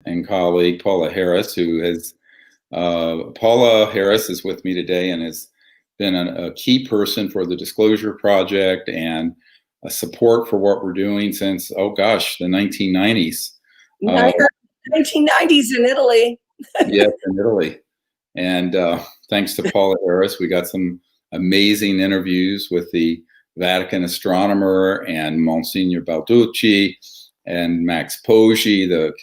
and colleague, Paola Harris, Paola Harris is with me today and has been a key person for the Disclosure Project and a support for what we're doing since, oh gosh, the 1990s. 1990s in Italy. Yes, in Italy. And thanks to Paola Harris, we got some amazing interviews with the Vatican astronomer and Monsignor Balducci and Max Poggi, the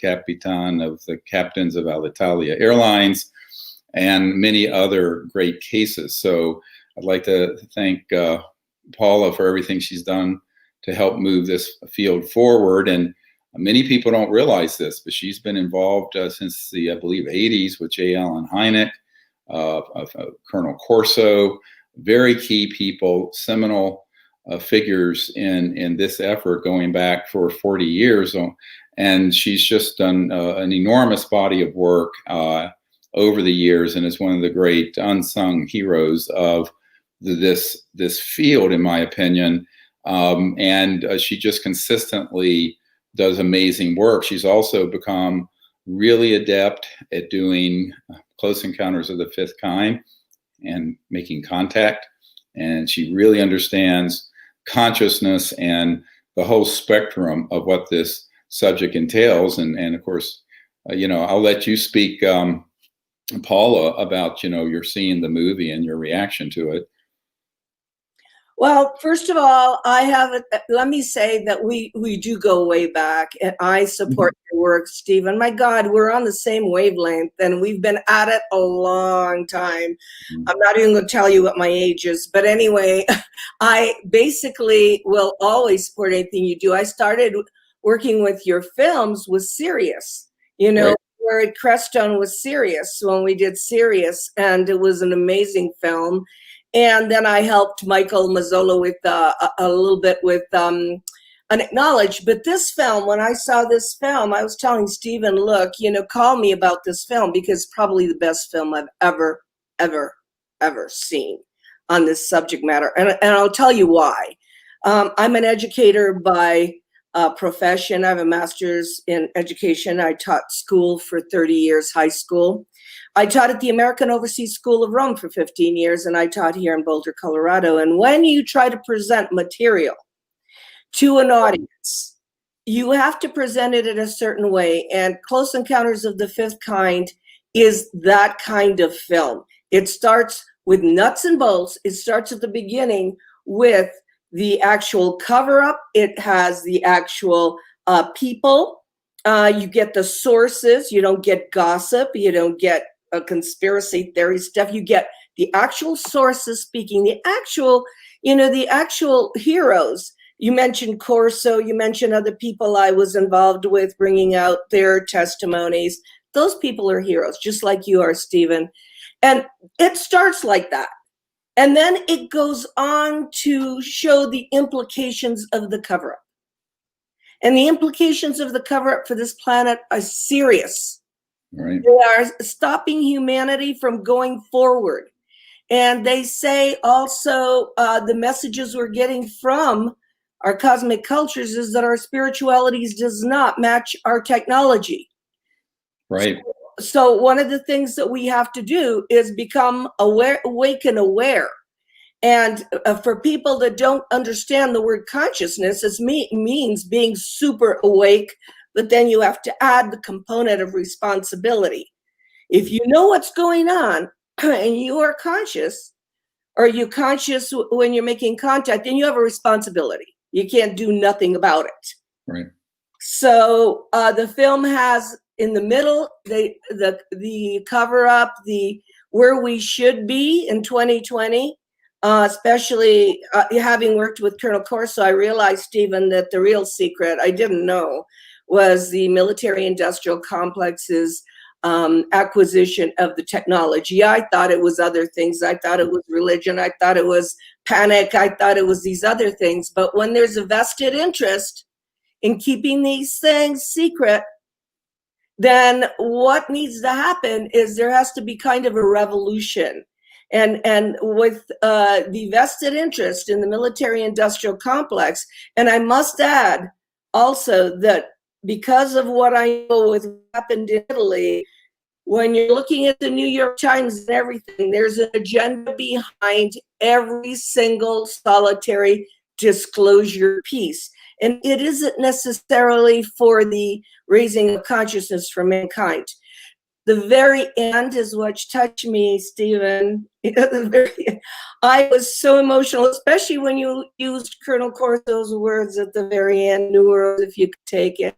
captains of Alitalia Airlines, and many other great cases. So I'd like to thank Paola for everything she's done to help move this field forward. And many people don't realize this, but she's been involved since the, I believe, 80s with J. Allen Hynek, Colonel Corso, very key people, seminal figures in this effort going back for 40 years. And she's just done an enormous body of work over the years and is one of the great unsung heroes of this field, in my opinion. And she just consistently does amazing work. She's also become really adept at doing close encounters of the fifth kind and making contact. And she really understands consciousness and the whole spectrum of what this subject entails. And of course, I'll let you speak, Paola, about, you're seeing the movie and your reaction to it. Well, first of all, let me say that we do go way back, and I support your work, Stephen. My God, we're on the same wavelength, and we've been at it a long time. I'm not even going to tell you what my age is, but anyway, I basically will always support anything you do. I started working with your films with Sirius, Right. where at Crestone was Sirius when we did Sirius, and it was an amazing film. And then I helped Michael Mazzola with a little bit with an acknowledge. But this film, when I saw this film, I was telling Stephen, look, call me about this film because it's probably the best film I've ever, ever, ever seen on this subject matter. And I'll tell you why. I'm an educator by profession. I have a master's in education. I taught school for 30 years, high school. I taught at the American Overseas School of Rome for 15 years, and I taught here in Boulder, Colorado. And when you try to present material to an audience, you have to present it in a certain way. And Close Encounters of the Fifth Kind is that kind of film. It starts with nuts and bolts. It starts at the beginning with the actual cover-up. It has the actual people. You get the sources. You don't get gossip. You don't get conspiracy theory stuff. You get the actual sources speaking, the actual heroes. You mentioned Corso, you mentioned other people I was involved with bringing out their testimonies. Those people are heroes, just like you are, Stephen. And it starts like that. And then it goes on to show the implications of the cover-up. And the implications of the cover-up for this planet are serious. Right. They are stopping humanity from going forward. And they say also the messages we're getting from our cosmic cultures is that our spiritualities does not match our technology. Right. So one of the things that we have to do is become aware, awake and aware. And for people that don't understand the word consciousness, it means being super awake, but then you have to add the component of responsibility. If you know what's going on and you are conscious, or you're conscious when you're making contact, then you have a responsibility. You can't do nothing about it. Right. So the film has in the middle, the cover up, the where we should be in 2020, especially having worked with Colonel Corso, I realized, Stephen, that the real secret I didn't know was the military-industrial complex's acquisition of the technology. I thought it was other things. I thought it was religion. I thought it was panic. I thought it was these other things. But when there's a vested interest in keeping these things secret, then what needs to happen is there has to be kind of a revolution. And with the vested interest in the military-industrial complex, and I must add also that because of what I know with what happened in Italy, when you're looking at the New York Times and everything, there's an agenda behind every single solitary disclosure piece. And it isn't necessarily for the raising of consciousness for mankind. The very end is what touched me, Stephen. I was so emotional, especially when you used Colonel Corso's words at the very end, "New World, if you could take it."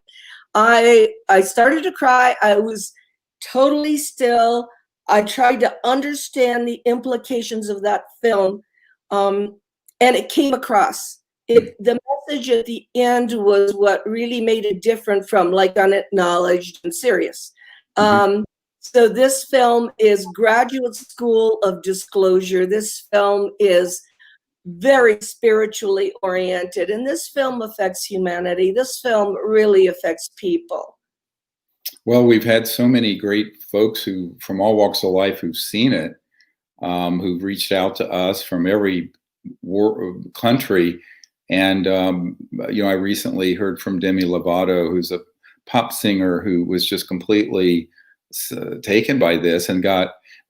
I started to cry. I was totally still. I tried to understand the implications of that film, and it came across. The message at the end was what really made it different from like Unacknowledged and Serious. So this film is Graduate School of Disclosure. This film is very spiritually oriented, and this film affects humanity. This film really affects people. Well, we've had so many great folks who, from all walks of life, who've seen it, who've reached out to us from every country. And, you know, I recently heard from Demi Lovato, who's a pop singer who was just completely taken by this and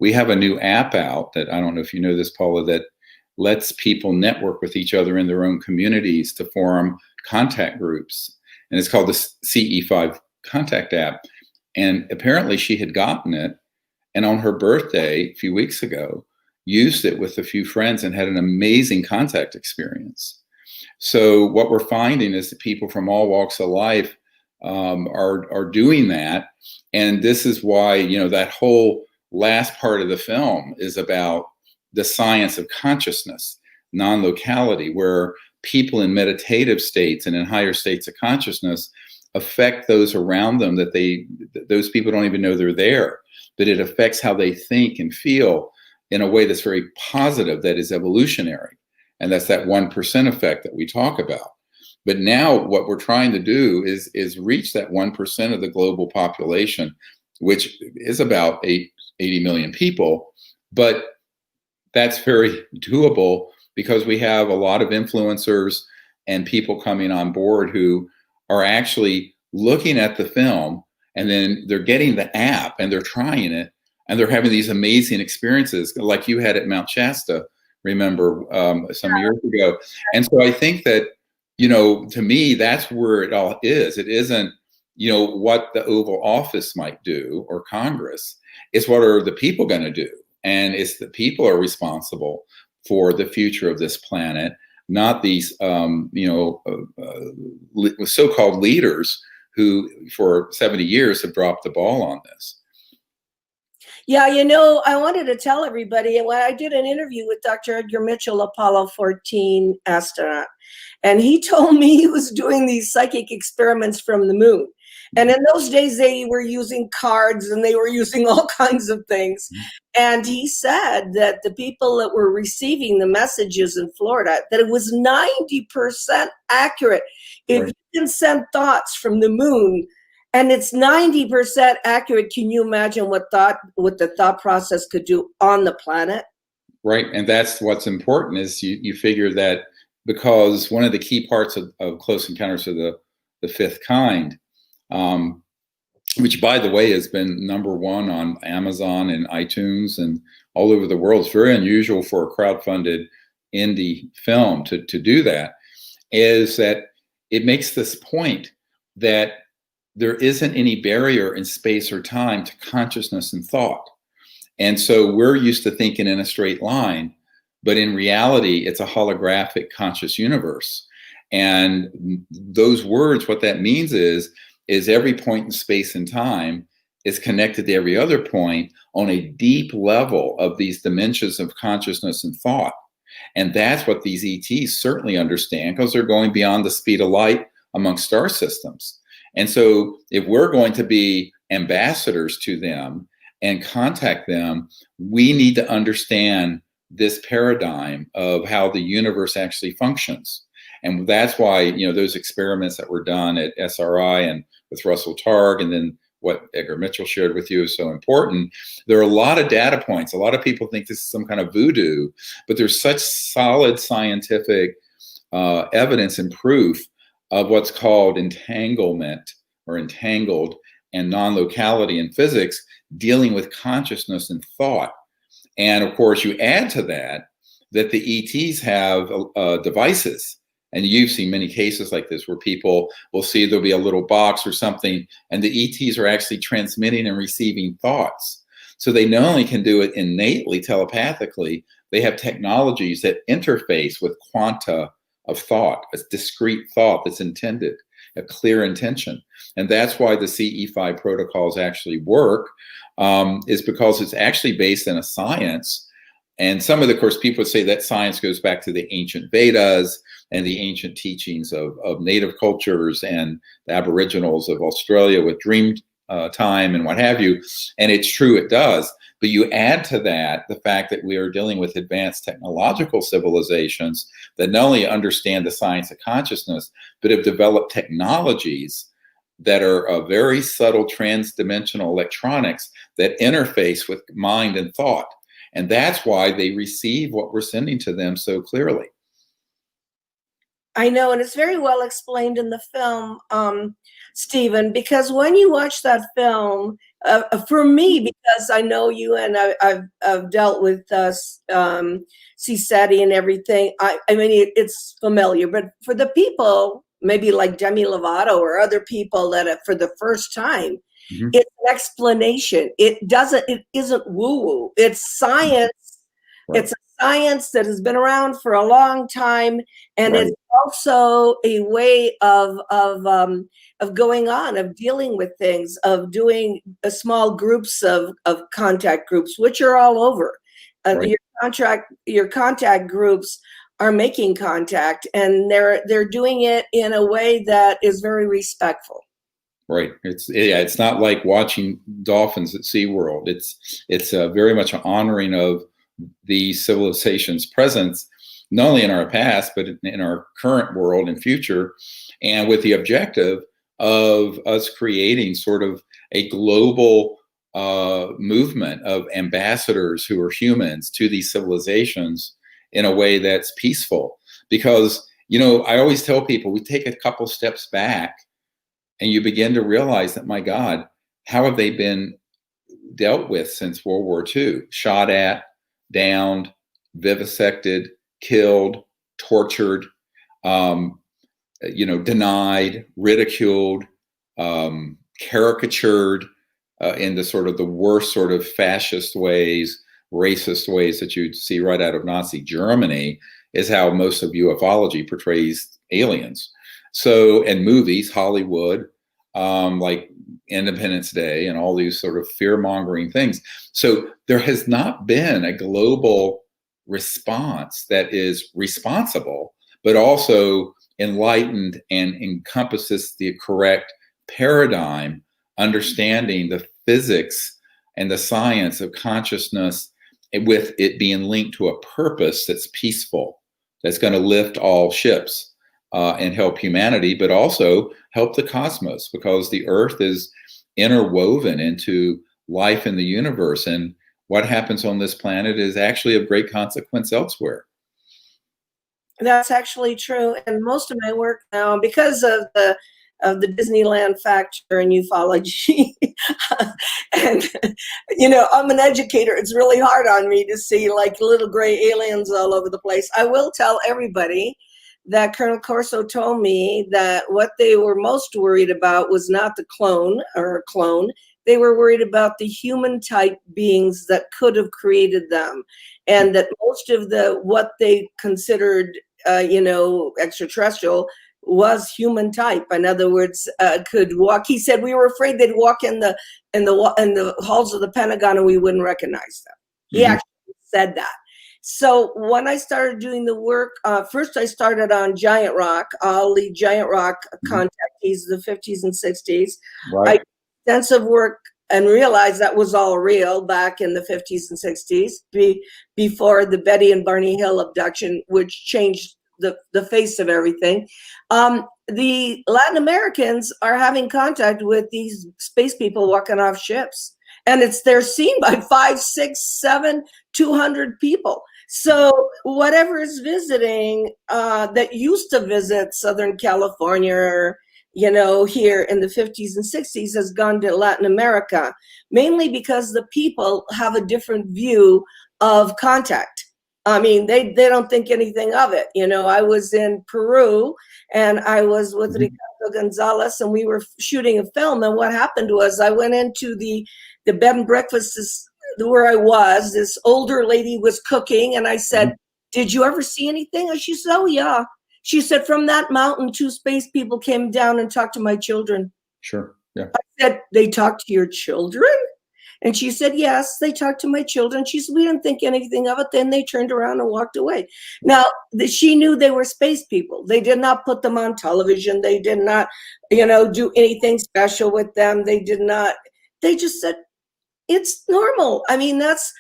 we have a new app out that, I don't know if you know this, Paula, that lets people network with each other in their own communities to form contact groups. And it's called the CE5 Contact app. And apparently she had gotten it, and on her birthday a few weeks ago, used it with a few friends and had an amazing contact experience. So what we're finding is that people from all walks of life are doing that. And this is why, you know, that whole last part of the film is about the science of consciousness, non-locality, where people in meditative states and in higher states of consciousness affect those around them, that those people don't even know they're there, but it affects how they think and feel in a way that's very positive, that is evolutionary. And that's that 1% effect that we talk about. But now what we're trying to do is reach that 1% of the global population, which is about 80 million people. But that's very doable because we have a lot of influencers and people coming on board who are actually looking at the film, and then they're getting the app and they're trying it, and they're having these amazing experiences like you had at Mount Shasta, remember, some years ago. And so I think that, you know, to me, that's where it all is. It isn't, you know, what the Oval Office might do or Congress. It's what are the people going to do? And it's the people are responsible for the future of this planet, not these, you know, so-called leaders who for 70 years have dropped the ball on this. Yeah, you know, I wanted to tell everybody, when I did an interview with Dr. Edgar Mitchell, Apollo 14 astronaut, and he told me he was doing these psychic experiments from the moon. And in those days, they were using cards and they were using all kinds of things. And he said that the people that were receiving the messages in Florida, that it was 90% accurate. If you can send thoughts from the moon, and it's 90% accurate, can you imagine what the thought process could do on the planet? Right, and that's what's important is you figure that, because one of the key parts of Close Encounters of the Fifth Kind, which by the way has been #1 on Amazon and iTunes and all over the world. It's very unusual for a crowdfunded indie film to do that, is that it makes this point that there isn't any barrier in space or time to consciousness and thought. And so we're used to thinking in a straight line, but in reality, it's a holographic conscious universe. And those words, what that means is every point in space and time is connected to every other point on a deep level of these dimensions of consciousness and thought. And that's what these ETs certainly understand, because they're going beyond the speed of light among star systems. And so if we're going to be ambassadors to them and contact them, we need to understand this paradigm of how the universe actually functions. And that's why, you know, those experiments that were done at SRI and with Russell Targ, and then what Edgar Mitchell shared with you is so important. There are a lot of data points. A lot of people think this is some kind of voodoo, but there's such solid scientific evidence and proof of what's called entanglement or entangled, and non-locality in physics, dealing with consciousness and thought. And of course, you add to that that the ETs have devices. And you've seen many cases like this where people will see there'll be a little box or something, and the ETs are actually transmitting and receiving thoughts. So they not only can do it innately, telepathically, they have technologies that interface with quanta of thought, a discrete thought that's intended, a clear intention. And that's why the 𝗖𝗍 protocols actually work, is because it's actually based in a science. And some of the, of course, people would say that science goes back to the ancient Vedas and the ancient teachings of native cultures and the Aboriginals of Australia with dream time and what have you. And it's true, it does. But you add to that the fact that we are dealing with advanced technological civilizations that not only understand the science of consciousness, but have developed technologies that are very subtle trans-dimensional electronics that interface with mind and thought. And that's why they receive what we're sending to them so clearly. I know, and it's very well explained in the film, Stephen, because when you watch that film, for me, because I know you and I've dealt with 𝗖𝗍 and everything, I mean, it's familiar, but for the people, maybe like Demi Lovato or other people that for the first time, it's an explanation. It isn't woo-woo. It's science. Right. It's a science that has been around for a long time, and right. It's also a way of going on, of dealing with things, of doing small groups of contact groups, which are all over. Right. Your contact groups are making contact, and they're doing it in a way that is very respectful. Right. It's not like watching dolphins at SeaWorld. It's very much an honoring of the civilization's presence, not only in our past, but in our current world and future, and with the objective of us creating sort of a global movement of ambassadors who are humans to these civilizations in a way that's peaceful. Because, you know, I always tell people, we take a couple steps back and you begin to realize that, my God, how have they been dealt with since World War II? Shot at, downed, vivisected, killed, tortured, denied, ridiculed, caricatured in the sort of the worst sort of fascist ways, racist ways that you'd see right out of Nazi Germany, is how most of ufology portrays aliens. So, and movies, Hollywood, like Independence Day and all these sort of fear-mongering things. So there has not been a global response that is responsible, but also enlightened and encompasses the correct paradigm, understanding the physics and the science of consciousness, with it being linked to a purpose that's peaceful, that's going to lift all ships and help humanity, but also help the cosmos, because the Earth is interwoven into life in the universe, and what happens on this planet is actually of great consequence elsewhere. That's actually true, and most of my work now, because of the Disneyland factor in ufology, and you know, I'm an educator. It's really hard on me to see like little gray aliens all over the place. I will tell everybody that Colonel Corso told me that what they were most worried about was not the clone or a clone. They were worried about the human type beings that could have created them, and that most of what they considered, extraterrestrial was human type. In other words, could walk. He said we were afraid they'd walk in the halls of the Pentagon and we wouldn't recognize them. He actually said that. So when I started doing the work, first I started on giant rock, all the giant rock contactees, the 50s and 60s. Right. I did extensive work and realized that was all real back in the 50s and 60s, before the Betty and Barney Hill abduction, which changed the face of everything. The Latin Americans are having contact with these space people walking off ships, and they're seen by 5, 6, 7, 200 people. So whatever is visiting, that used to visit Southern California, or you know, here in the 50s and 60s has gone to Latin America, mainly because the people have a different view of contact. I mean, they don't think anything of it. You know, I was in Peru and I was with Ricardo Gonzalez and we were shooting a film. And what happened was I went into the bed and breakfast where I was. This older lady was cooking and I said, did you ever see anything? And she said, oh, yeah. She said, from that mountain, 2 space people came down and talked to my children. Sure. Yeah. I said, they talked to your children? And she said, yes, they talked to my children. She said, we didn't think anything of it. Then they turned around and walked away. Now, she knew they were space people. They did not put them on television. They did not, you know, do anything special with them. They did not. They just said, it's normal. I mean, that's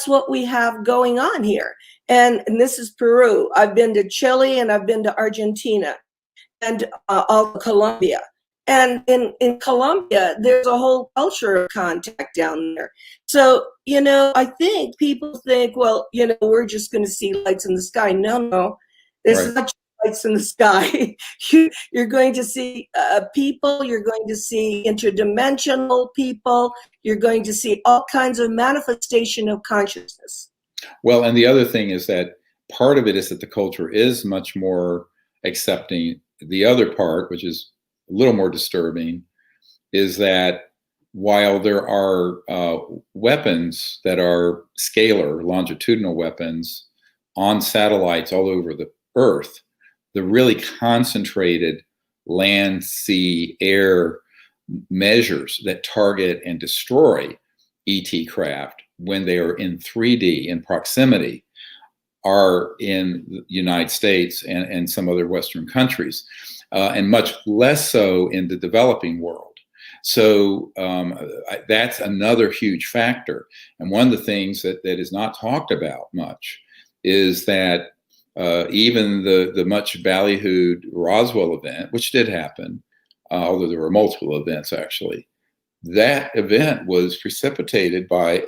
what we have going on here. And this is Peru. I've been to Chile and I've been to Argentina and Colombia. And in Colombia, there's a whole culture of contact down there. So, you know, I think people think, well, you know, we're just going to see lights in the sky. No, there's not just lights in the sky. You're going to see people. You're going to see interdimensional people. You're going to see all kinds of manifestation of consciousness. Well, and the other thing is that part of it is that the culture is much more accepting. The other part, which is a little more disturbing, is that while there are weapons that are scalar, longitudinal weapons on satellites all over the Earth, the really concentrated land, sea, air measures that target and destroy ET craft when they are in 3D in proximity are in the United States and some other Western countries, and much less so in the developing world. So that's another huge factor. And one of the things that is not talked about much is that even the much ballyhooed Roswell event, which did happen, although there were multiple events actually, that event was precipitated by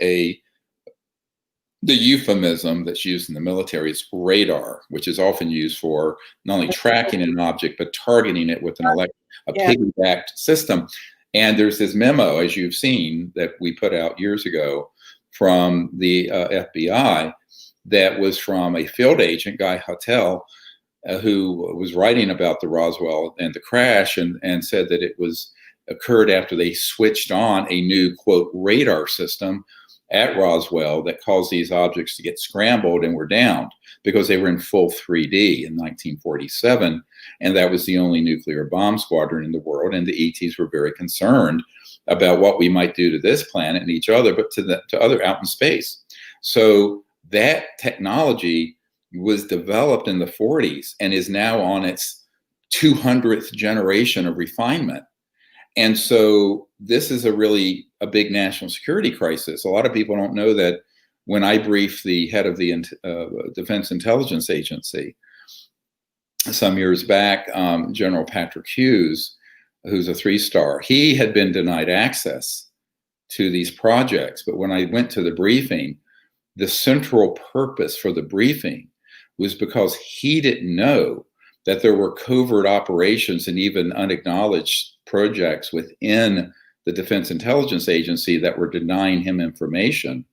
the euphemism that's used in the military is radar, which is often used for not only tracking an object, but targeting it with a piggybacked system. And there's this memo, as you've seen, that we put out years ago from the FBI that was from a field agent, 𝗖𝗘𝗱, who was writing about the Roswell and the crash and said that it occurred after they switched on a new, quote, radar system at Roswell that caused these objects to get scrambled and were downed because they were in full 3D in 1947. And that was the only nuclear bomb squadron in the world. And the ETs were very concerned about what we might do to this planet and each other, but to other out in space. So that technology was developed in the 40s and is now on its 200th generation of refinement. And so this is a big national security crisis. A lot of people don't know that when I briefed the head of the Defense Intelligence Agency some years back, General Patrick Hughes, who's a 3-star, he had been denied access to these projects. But when I went to the briefing, the central purpose for the briefing was because he didn't know that there were covert operations and even unacknowledged projects within the Defense Intelligence Agency that were denying him information,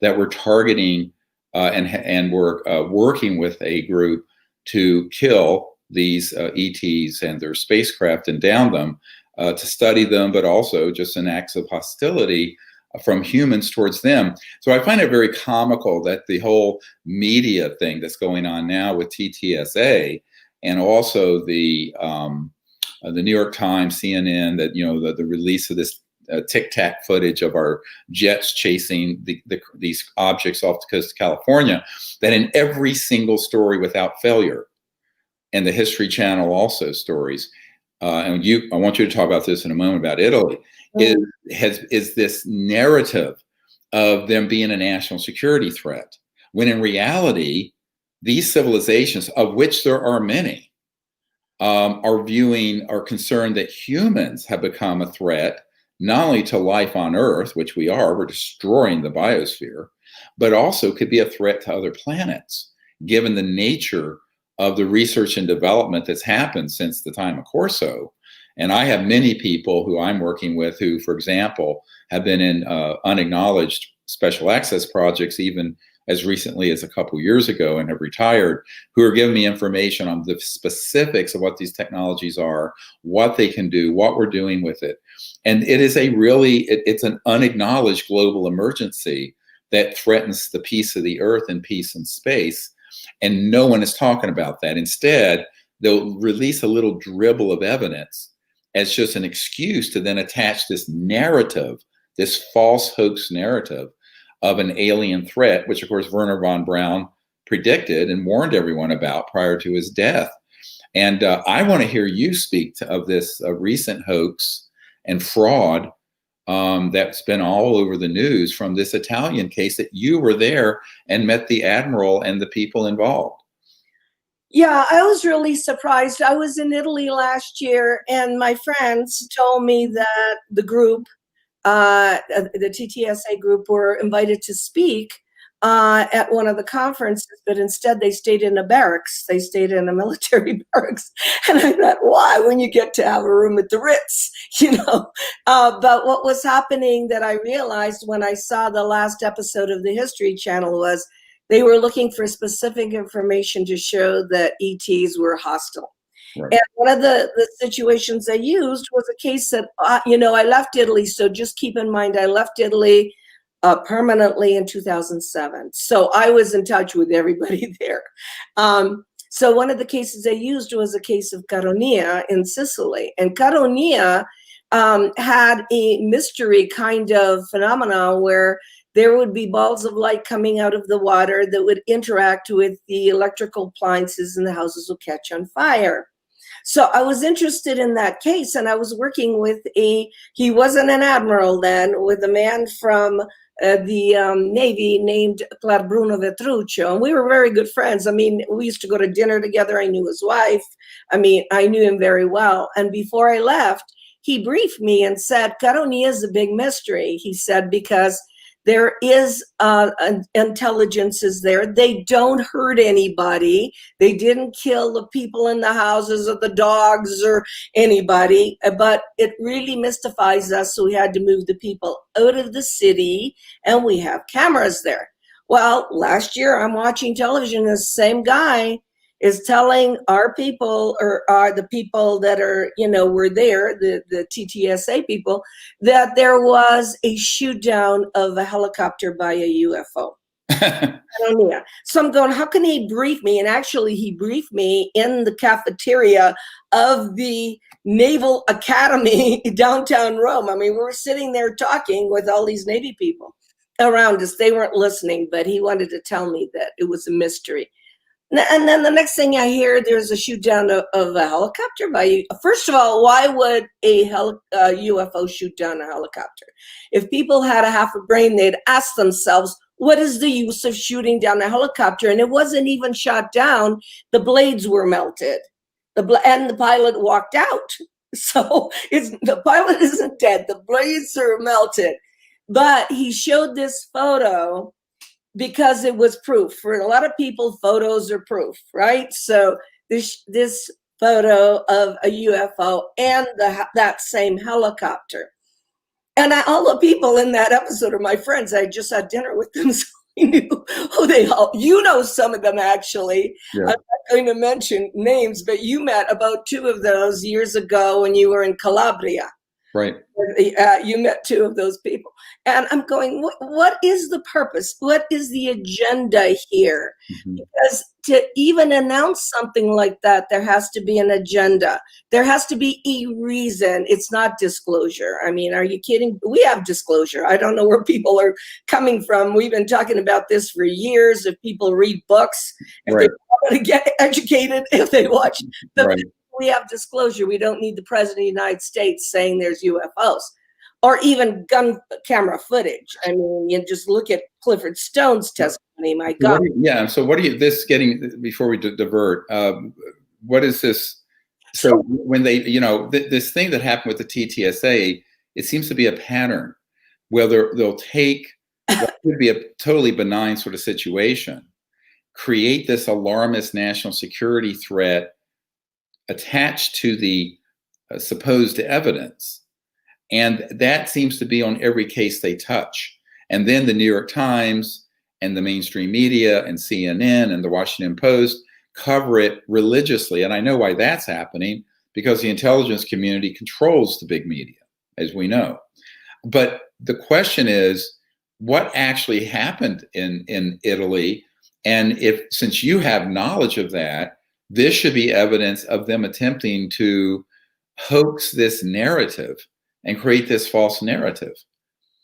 that were targeting and were working with a group to kill these ETs and their spacecraft and down them, to study them, but also just in acts of hostility from humans towards them. So I find it very comical that the whole media thing that's going on now with TTSA and also the New York Times, CNN, that, you know, the release of this Tic Tac footage of our jets chasing these objects off the coast of California, that in every single story without failure, and the History Channel also stories, and I want you to talk about this in a moment about Italy, is this narrative of them being a national security threat, when in reality, these civilizations, of which there are many, are concerned that humans have become a threat, not only to life on Earth, which we're destroying the biosphere, but also could be a threat to other planets, given the nature of the research and development that's happened since the time of Corso And I have many people who I'm working with who, for example, have been in unacknowledged special access projects even as recently as a couple years ago and have retired, who are giving me information on the specifics of what these technologies are, what they can do, what we're doing with it. And it is a really, it's an unacknowledged global emergency that threatens the peace of the earth and peace in space. And no one is talking about that. Instead, they'll release a little dribble of evidence as just an excuse to then attach this narrative, this false hoax narrative of an alien threat, which of course Wernher von Braun predicted and warned everyone about prior to his death. And I want to hear you speak of this recent hoax and fraud that's been all over the news from this Italian case that you were there and met the admiral and the people involved. Yeah, I was really surprised. I was in Italy last year, and my friends told me that the group, the TTSA group, were invited to speak at one of the conferences, but instead they stayed in a barracks. They stayed in a military barracks. And I thought, why, when you get to have a room at the Ritz, you know? But what was happening that I realized when I saw the last episode of the History Channel was they were looking for specific information to show that ETs were hostile. Right. And one of the situations they used was a case that, you know, I left Italy. So just keep in mind, I left Italy permanently in 2007. So I was in touch with everybody there. So one of the cases they used was a case of 𝗖𝗘𝗱 in Sicily. And 𝗖𝗘𝗱 had a mystery kind of phenomenon where there would be balls of light coming out of the water that would interact with the electrical appliances and the houses would catch on fire. So I was interested in that case, and I was working with he wasn't an admiral then, with a man from the Navy named Bruno Vetruccio, and we were very good friends. I mean, we used to go to dinner together. I knew his wife. I mean, I knew him very well. And before I left, he briefed me and said, 𝗖𝗘𝗱 is a big mystery. He said, because there is intelligences there. They don't hurt anybody. They didn't kill the people in the houses or the dogs or anybody, but it really mystifies us. So we had to move the people out of the city, and we have cameras there. Well, last year I'm watching television, the same guy is telling our people, or the people that are, you know, were there, the TTSA people, that there was a shoot down of a helicopter by a UFO. So I'm going, how can he brief me? And actually he briefed me in the cafeteria of the Naval Academy downtown Rome. I mean, we were sitting there talking with all these Navy people around us. They weren't listening, but he wanted to tell me that it was a mystery. And then the next thing I hear, there's a shoot down of a helicopter by you. First of all, why would a UFO shoot down a helicopter? If people had a half a brain, they'd ask themselves, what is the use of shooting down a helicopter? And it wasn't even shot down. The blades were melted. And the pilot walked out. So the pilot isn't dead. The blades are melted. But he showed this photo because it was proof. For a lot of people, photos are proof, right? So this photo of a UFO and that same helicopter. And all the people in that episode are my friends. I just had dinner with them, so I knew who they all, you know, some of them actually. Yeah. I'm not going to mention names, but you met about two of those years ago when you were in Calabria. Right. You met two of those people. And I'm going, what is the purpose? What is the agenda here? Mm-hmm. Because to even announce something like that, there has to be an agenda. There has to be a reason. It's not disclosure. I mean, are you kidding? We have disclosure. I don't know where people are coming from. We've been talking about this for years. If people read books, if they want to get educated, if they watch the we have disclosure. We don't need the president of the United States saying there's UFOs or even gun camera footage. I mean, you just look at Clifford Stone's testimony, my God. So what are you, before we divert, what is this? So when they, you know, this thing that happened with the TTSA, it seems to be a pattern where they'll take what could be a totally benign sort of situation, create this alarmist national security threat, attached to the supposed evidence. And that seems to be on every case they touch. And then the New York Times and the mainstream media and CNN and the Washington Post cover it religiously. And I know why that's happening, because the intelligence community controls the big media, as we know. But the question is, what actually happened in Italy? And since you have knowledge of that, this should be evidence of them attempting to hoax this narrative and create this false narrative.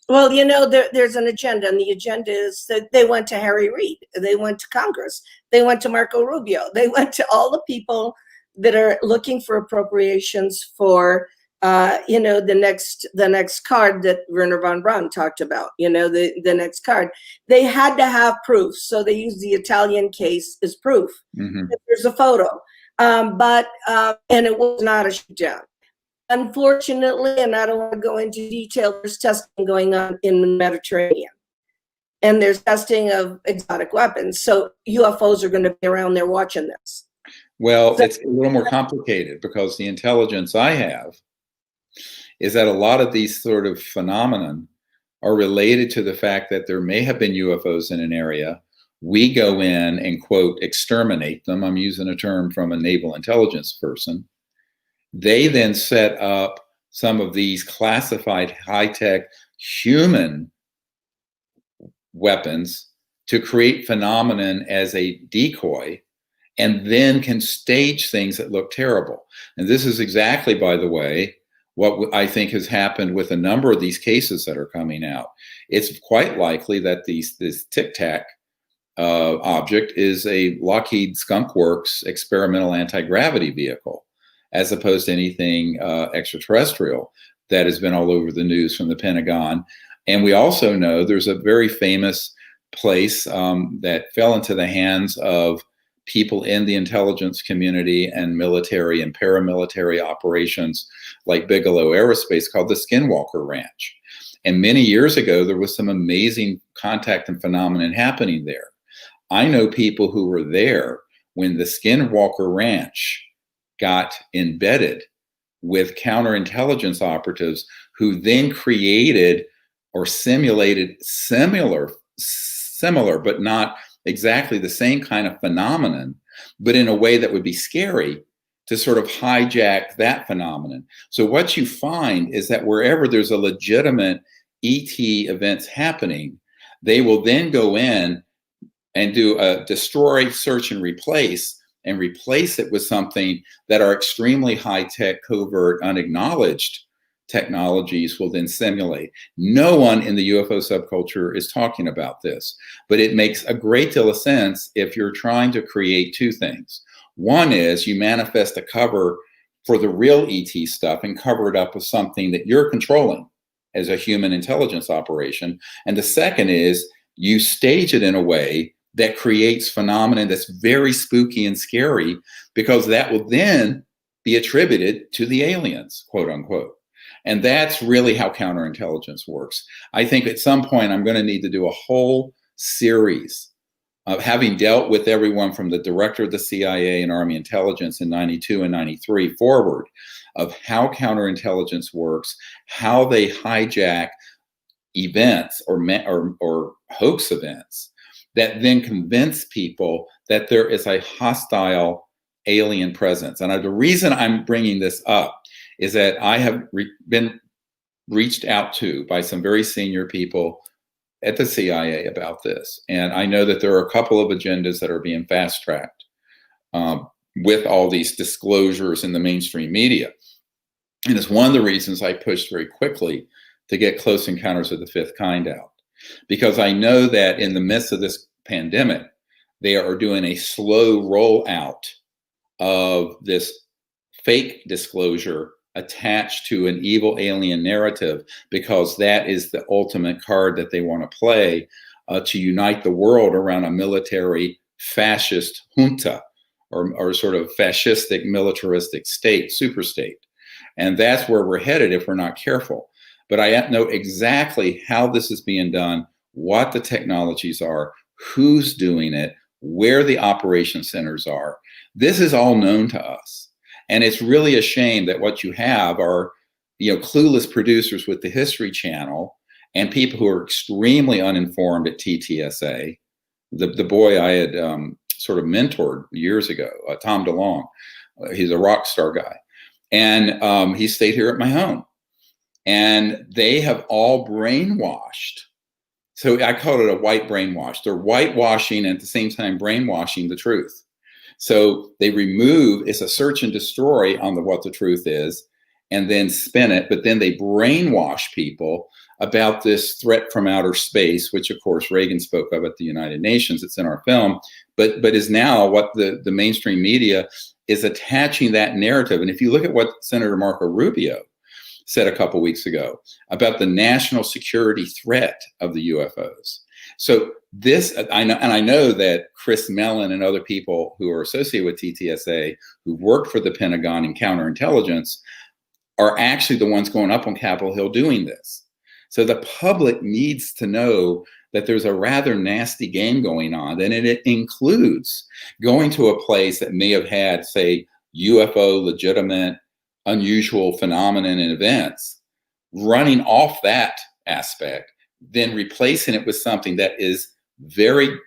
Well, you know, there's an agenda, and the agenda is that they went to Harry Reid, they went to Congress, they went to Marco Rubio, they went to all the people that are looking for appropriations for, you know, the next card that Wernher von Braun talked about, you know, the next card. They had to have proof, so they used the Italian case as proof. There's a photo, and it was not a shoot down. Unfortunately, and I don't want to go into detail, there's testing going on in the Mediterranean. And there's testing of exotic weapons. So UFOs are going to be around there watching this. Well, it's a little more complicated, because the intelligence I have is that a lot of these sort of phenomenon are related to the fact that there may have been UFOs in an area. We go in and, quote, exterminate them. I'm using a term from a naval intelligence person. They then set up some of these classified high-tech human weapons to create phenomenon as a decoy, and then can stage things that look terrible. And this is exactly, by the way, what I think has happened with a number of these cases that are coming out. It's quite likely that this tic-tac object is a Lockheed Skunk Works experimental anti-gravity vehicle, as opposed to anything extraterrestrial that has been all over the news from the Pentagon. And we also know there's a very famous place that fell into the hands of people in the intelligence community and military and paramilitary operations like Bigelow Aerospace, called the Skinwalker Ranch. And many years ago, there was some amazing contact and phenomenon happening there. I know people who were there when the Skinwalker Ranch got embedded with counterintelligence operatives, who then created or simulated similar, but not exactly the same kind of phenomenon, but in a way that would be scary, to sort of hijack that phenomenon. So what you find is that wherever there's a legitimate ET events happening, they will then go in and do a destroy, search, and replace it with something that are extremely high-tech, covert, unacknowledged technologies will then simulate. No one in the UFO subculture is talking about this, but it makes a great deal of sense if you're trying to create two things. One is you manifest a cover for the real ET stuff and cover it up with something that you're controlling as a human intelligence operation. And the second is you stage it in a way that creates phenomenon that's very spooky and scary, because that will then be attributed to the aliens, quote unquote. And that's really how counterintelligence works. I think at some point I'm going to need to do a whole series of, having dealt with everyone from the director of the CIA and Army intelligence in 92 and 93 forward, of how counterintelligence works, how they hijack events or hoax events that then convince people that there is a hostile alien presence. And the reason I'm bringing this up is that I have been reached out to by some very senior people at the CIA about this. And I know that there are a couple of agendas that are being fast-tracked with all these disclosures in the mainstream media. And it's one of the reasons I pushed very quickly to get Close Encounters of the Fifth Kind out. Because I know that in the midst of this pandemic, they are doing a slow rollout of this fake disclosure attached to an evil alien narrative, because that is the ultimate card that they want to play to unite the world around a military fascist junta, or sort of fascistic militaristic state, super state. And that's where we're headed if we're not careful. But I know exactly how this is being done, what the technologies are, who's doing it, where the operation centers are. This is all known to us. And it's really a shame that what you have are, clueless producers with the History Channel and people who are extremely uninformed at TTSA. The boy I had sort of mentored years ago, Tom DeLong, he's a rock star guy. And he stayed here at my home. And they have all brainwashed. So I call it a white brainwash. They're whitewashing and at the same time brainwashing the truth. So they remove, it's a search and destroy on what the truth is, and then spin it, but then they brainwash people about this threat from outer space, which of course Reagan spoke of at the United Nations. It's in our film, but is now what the mainstream media is attaching that narrative. And if you look at what Senator Marco Rubio said a couple weeks ago about the national security threat of the UFOs. So this, I know that Chris Mellon and other people who are associated with TTSA, who worked for the Pentagon in counterintelligence, are actually the ones going up on Capitol Hill doing this. So the public needs to know that there's a rather nasty game going on, and it includes going to a place that may have had, say, UFO legitimate, unusual phenomenon and events, running off that aspect, then replacing it with something that is very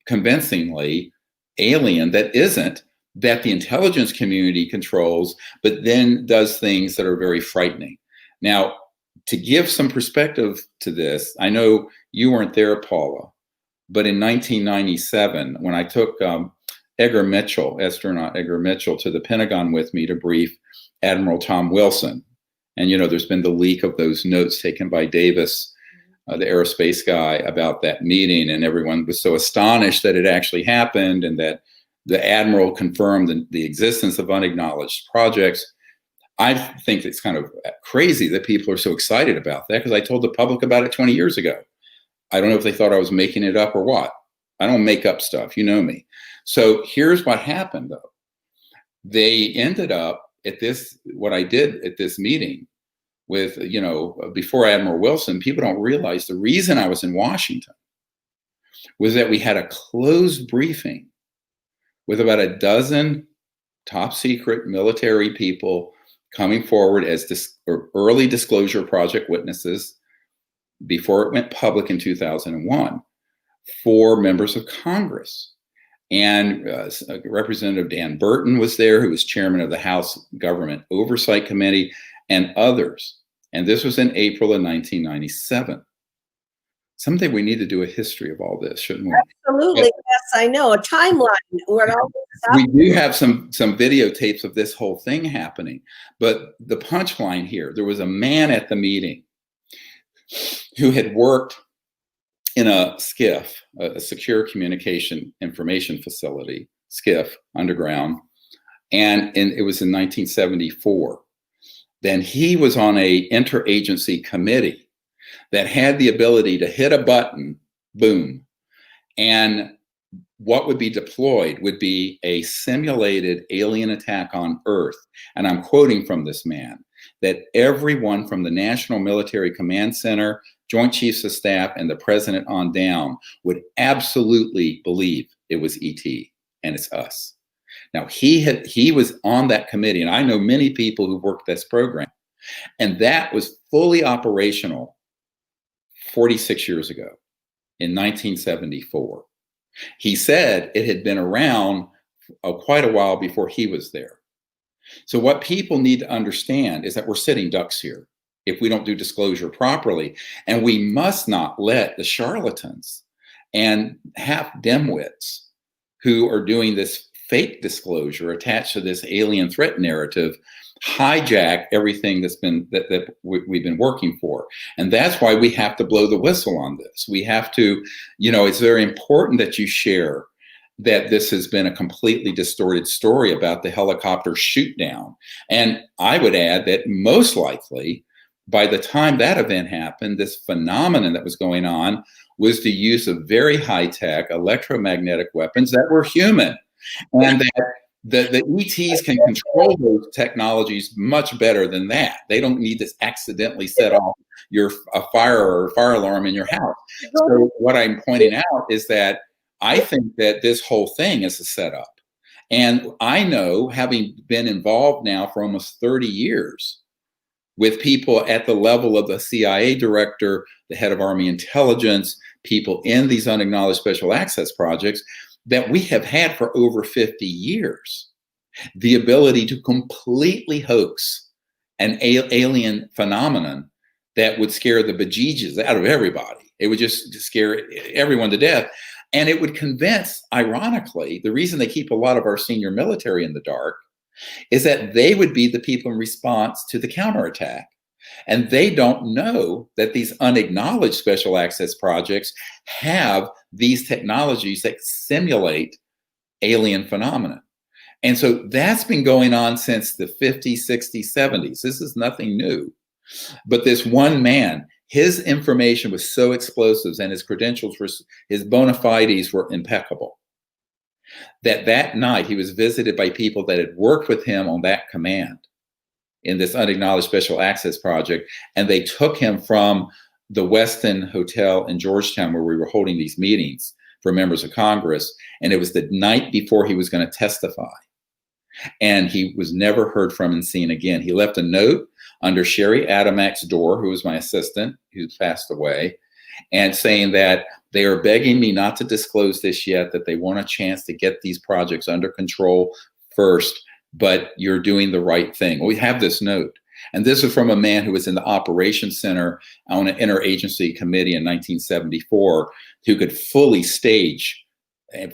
convincingly alien, that isn't, that the intelligence community controls, but then does things that are very frightening. Now, to give some perspective to this, I know you weren't there, Paula, but in 1997, when I took Edgar Mitchell, astronaut Edgar Mitchell, to the Pentagon with me to brief Admiral Tom Wilson, and there's been the leak of those notes taken by Davis, the aerospace guy, about that meeting, and everyone was so astonished that it actually happened and that the Admiral confirmed the existence of unacknowledged projects. I think it's kind of crazy that people are so excited about that, because I told the public about it 20 years ago. I don't know if they thought I was making it up or what. I don't make up stuff, you know me. So here's what happened, though. They ended up at this, what I did at this meeting with, before Admiral Wilson, people don't realize the reason I was in Washington was that we had a closed briefing with about a dozen top secret military people coming forward as early disclosure project witnesses before it went public in 2001 for members of Congress. And Representative Dan Burton was there, who was chairman of the House Government Oversight Committee, and others. And this was in April of 1997. Someday we need to do a history of all this, shouldn't we? Absolutely, yes, I know, a timeline. We do have some videotapes of this whole thing happening. But the punchline here, there was a man at the meeting who had worked in a SCIF, a secure communication information facility, SCIF, underground, and it was in 1974. Then he was on a interagency committee that had the ability to hit a button, boom, and what would be deployed would be a simulated alien attack on Earth. And I'm quoting from this man, that everyone from the National Military Command Center, Joint Chiefs of Staff, and the president on down would absolutely believe it was ET, and it's us. Now, he was on that committee, and I know many people who worked this program, and that was fully operational 46 years ago in 1974. He said it had been around quite a while before he was there. So what people need to understand is that we're sitting ducks here if we don't do disclosure properly, and we must not let the charlatans and half dimwits who are doing this fake disclosure attached to this alien threat narrative hijack everything that we've been working for. And that's why we have to blow the whistle on this. We have to, it's very important that you share that this has been a completely distorted story about the helicopter shoot down. And I would add that most likely, by the time that event happened, this phenomenon that was going on was the use of very high-tech electromagnetic weapons that were human. And that the ETs can control those technologies much better than that. They don't need to accidentally set off a fire alarm in your house. So what I'm pointing out is that I think that this whole thing is a setup. And I know, having been involved now for almost 30 years with people at the level of the CIA director, the head of Army intelligence, people in these unacknowledged special access projects, that we have had for over 50 years, the ability to completely hoax an alien phenomenon that would scare the bejesus out of everybody. It would just scare everyone to death. And it would convince, ironically, the reason they keep a lot of our senior military in the dark is that they would be the people in response to the counterattack. And they don't know that these unacknowledged special access projects have these technologies that simulate alien phenomena. And so that's been going on since the 50s, 60s, 70s. This is nothing new. But this one man, his information was so explosive and his credentials were, his bona fides were impeccable, that night he was visited by people that had worked with him on that command in this unacknowledged special access project. And they took him from the Westin Hotel in Georgetown, where we were holding these meetings for members of Congress. And it was the night before he was going to testify. And he was never heard from and seen again. He left a note under Sherry Adamak's door, who was my assistant, who's passed away, and saying that they are begging me not to disclose this yet, that they want a chance to get these projects under control first, but you're doing the right thing. We have this note. And this is from a man who was in the operations center on an interagency committee in 1974, who could fully stage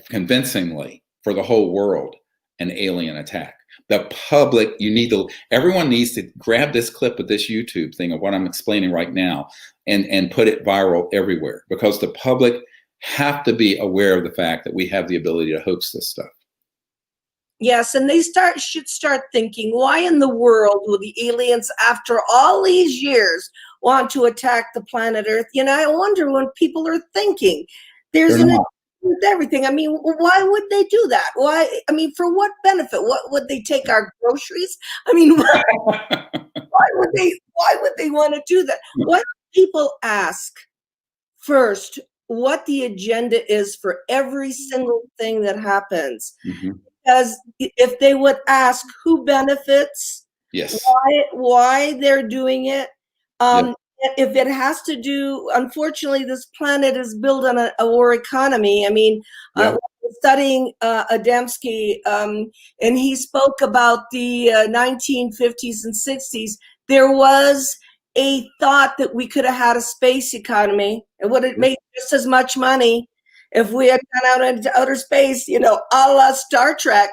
convincingly for the whole world an alien attack. The public, everyone needs to grab this clip of this YouTube thing of what I'm explaining right now and put it viral everywhere, because the public have to be aware of the fact that we have the ability to hoax this stuff. Yes, and they should start thinking, why in the world will the aliens, after all these years, want to attack the planet Earth? You know, I wonder what people are thinking. There's with everything. I mean, why would they do that? Why? I mean, for what benefit? What would they take our groceries? I mean, why would they want to do that? What people ask first, what the agenda is for every single thing that happens. Mm-hmm. Because if they would ask who benefits, yes, why they're doing it, if it has to do, unfortunately, this planet is built on a war economy. I mean, studying 𝗬𝗱𝗏, and he spoke about the 1950s and 60s. There was a thought that we could have had a space economy. It would have made just as much money if we had gone out into outer space, you know, a la Star Trek.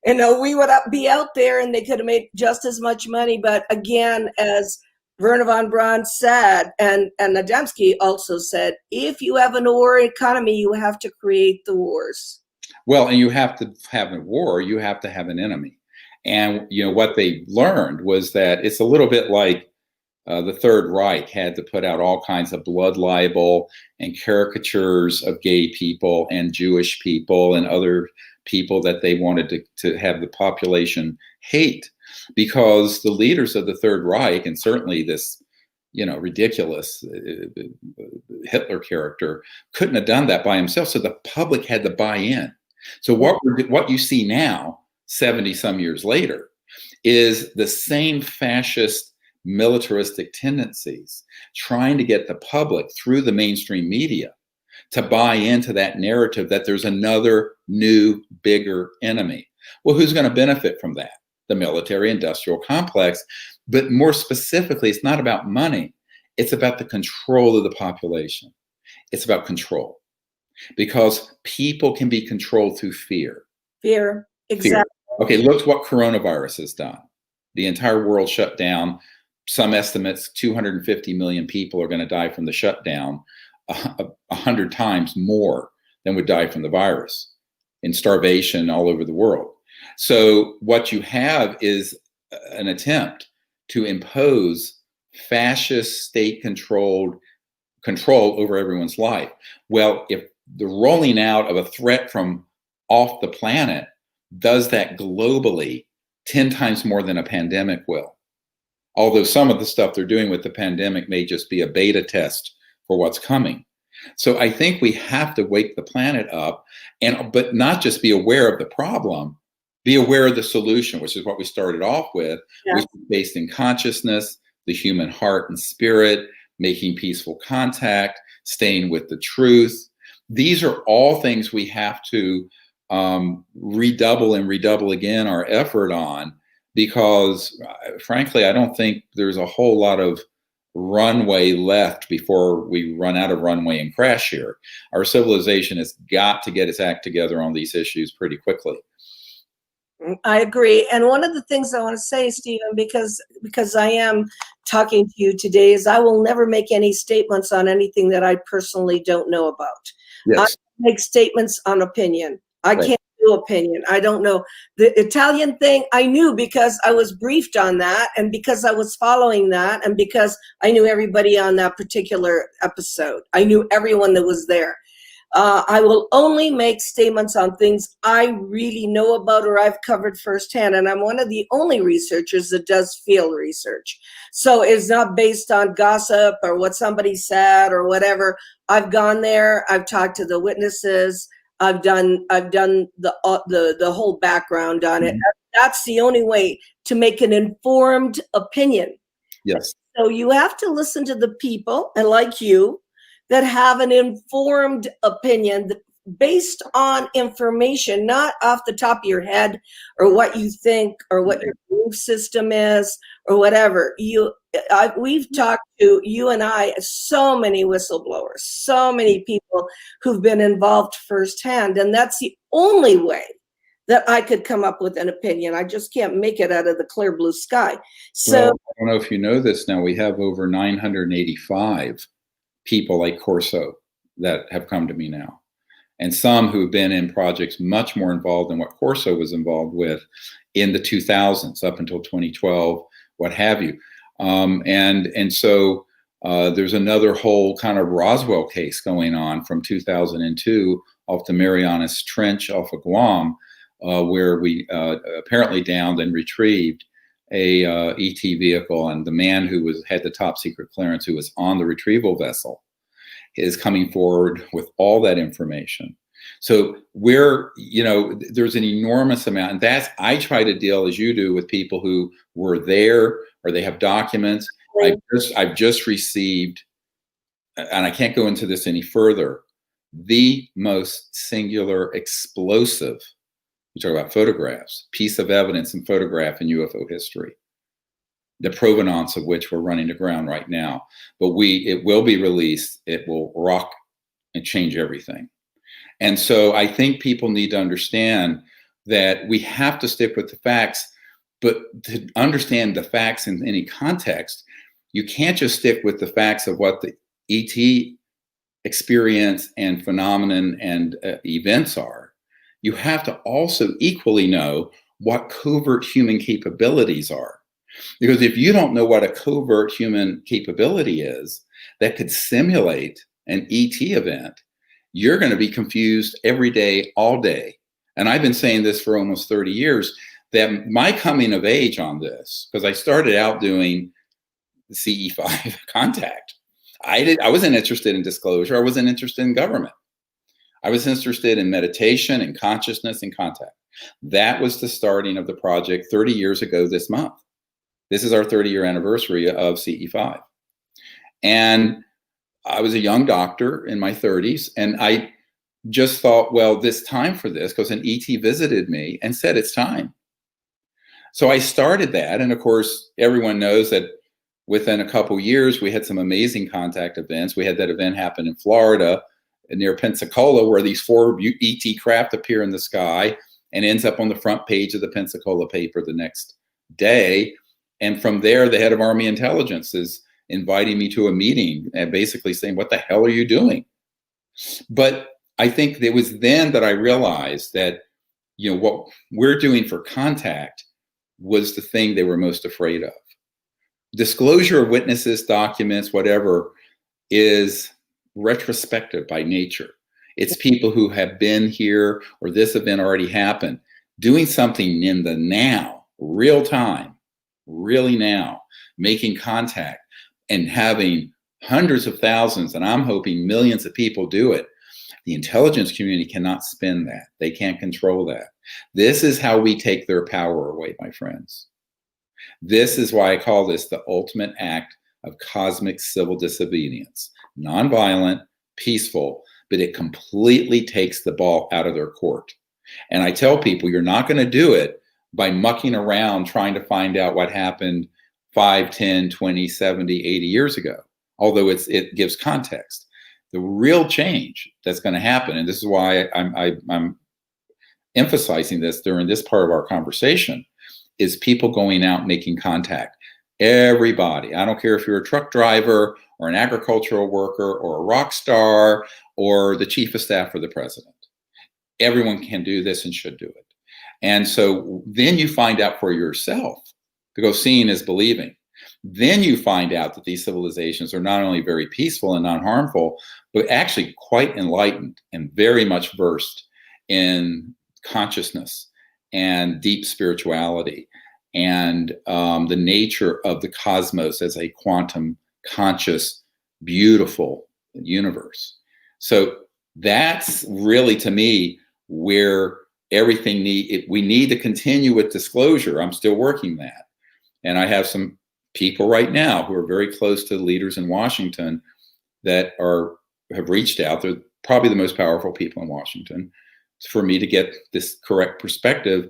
You know, we would be out there and they could have made just as much money. But again, as Wernher von Braun said, and 𝗬𝗱𝗏 also said, if you have a war economy, you have to create the wars. Well, and you have to have a war, you have to have an enemy. And, you know, what they learned was that it's a little bit like the Third Reich had to put out all kinds of blood libel and caricatures of gay people and Jewish people and other people that they wanted to have the population hate, because the leaders of the Third Reich, and certainly this, you know, ridiculous Hitler character, couldn't have done that by himself. So the public had to buy in. So what you see now, 70 some years later, is the same fascist militaristic tendencies trying to get the public through the mainstream media to buy into that narrative that there's another new, bigger enemy. Well, who's going to benefit from that? The military industrial complex. But more specifically, it's not about money. It's about the control of the population. It's about control, because people can be controlled through fear. Fear, exactly. Fear. Okay, look what coronavirus has done. The entire world shut down. Some estimates, 250 million people are going to die from the shutdown, 100 times more than would die from the virus, in starvation all over the world. So what you have is an attempt to impose fascist state control over everyone's life. Well, if the rolling out of a threat from off the planet does that globally 10 times more than a pandemic will. Although some of the stuff they're doing with the pandemic may just be a beta test for what's coming. So I think we have to wake the planet up, but not just be aware of the problem, be aware of the solution, which is what we started off with, Yeah. which is based in consciousness, the human heart and spirit, making peaceful contact, staying with the truth. These are all things we have to redouble and redouble again our effort on, because frankly, I don't think there's a whole lot of runway left before we run out of runway and crash here. Our civilization has got to get its act together on these issues pretty quickly. I agree. And one of the things I want to say, Stephen, because I am talking to you today, is I will never make any statements on anything that I personally don't know about. Yes. I make statements on opinion. I Right. can't do opinion. I don't know. The Italian thing, I knew because I was briefed on that, and because I was following that, and because I knew everybody on that particular episode. I knew everyone that was there. I will only make statements on things I really know about or I've covered firsthand. And I'm one of the only researchers that does field research. So it's not based on gossip or what somebody said or whatever. I've gone there. I've talked to the witnesses. I've done the whole background on it. That's the only way to make an informed opinion. Yes. So you have to listen to the people, and like you, that have an informed opinion based on information, not off the top of your head or what you think or what your belief system is or whatever. We've talked to, you and I, so many whistleblowers, so many people who've been involved firsthand, and that's the only way that I could come up with an opinion. I just can't make it out of the clear blue sky. So well, I don't know if you know this now, we have over 985 people like 𝗄𝗄 that have come to me now, and some who've been in projects much more involved than what 𝗄𝗄 was involved with in the 2000s up until 2012, what have you. And so there's another whole kind of Roswell case going on from 2002 off the Marianas Trench off of Guam, where we apparently downed and retrieved a ET vehicle, and the man who had the top secret clearance, who was on the retrieval vessel, is coming forward with all that information. So there's an enormous amount, and I try to deal, as you do, with people who were there or they have documents. I've just received, and I can't go into this any further, the most singular explosive, you talk about photographs, piece of evidence and photograph in UFO history, the provenance of which we're running aground right now. But it will be released. It will rock and change everything. And so I think people need to understand that we have to stick with the facts, but to understand the facts in any context, you can't just stick with the facts of what the ET experience and phenomenon and events are. You have to also equally know what covert human capabilities are. Because if you don't know what a covert human capability is that could simulate an ET event, you're going to be confused every day, all day. And I've been saying this for almost 30 years, that my coming of age on this, because I started out doing the CE5 contact. I wasn't interested in disclosure. I wasn't interested in government. I was interested in meditation and consciousness and contact. That was the starting of the project 30 years ago this month. This is our 30-year anniversary of CE5. And I was a young doctor in my 30s, and I just thought, well, this time for this, because an ET visited me and said it's time. So I started that, and of course, everyone knows that within a couple years, we had some amazing contact events. We had that event happen in Florida, near Pensacola, where these 4 ET craft appear in the sky and ends up on the front page of the Pensacola paper the next day. And from there, the head of Army intelligence is inviting me to a meeting and basically saying, what the hell are you doing? But I think it was then that I realized that, what we're doing for contact was the thing they were most afraid of. Disclosure of witnesses, documents, whatever, is retrospective by nature. It's people who have been here or this event already happened. Doing something in the now, real time, really now, making contact and having hundreds of thousands, and I'm hoping millions of people do it. The intelligence community cannot spin that. They can't control that. This is how we take their power away, my friends. This is why I call this the ultimate act of cosmic civil disobedience. Nonviolent, peaceful, but it completely takes the ball out of their court. And I tell people, you're not going to do it by mucking around trying to find out what happened 5, 10, 20, 70, 80 years ago, although it gives context. The real change that's going to happen, and this is why I'm emphasizing this during this part of our conversation, is people going out making contact. Everybody, I don't care if you're a truck driver or an agricultural worker or a rock star or the chief of staff for the president. Everyone can do this and should do it. And so then you find out for yourself, because seeing is believing. Then you find out that these civilizations are not only very peaceful and non-harmful, but actually quite enlightened and very much versed in consciousness and deep spirituality and the nature of the cosmos as a quantum conscious, beautiful universe. So that's really, to me, where everything we need to continue with disclosure. I'm still working that. And I have some people right now who are very close to leaders in Washington that have reached out. They're probably the most powerful people in Washington, for me to get this correct perspective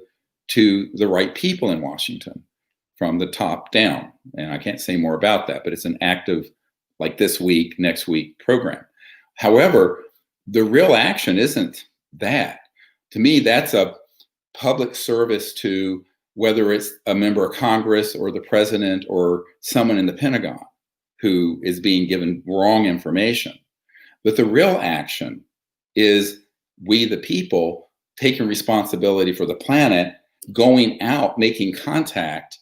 to the right people in Washington from the top down. And I can't say more about that, but it's an active, like this week, next week program. However, the real action isn't that. To me, that's a public service to whether it's a member of Congress or the president or someone in the Pentagon who is being given wrong information. But the real action is we, the people, taking responsibility for the planet, going out, making contact,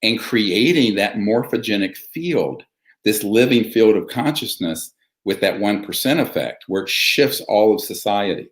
and creating that morphogenic field, this living field of consciousness with that 1% effect, where it shifts all of society.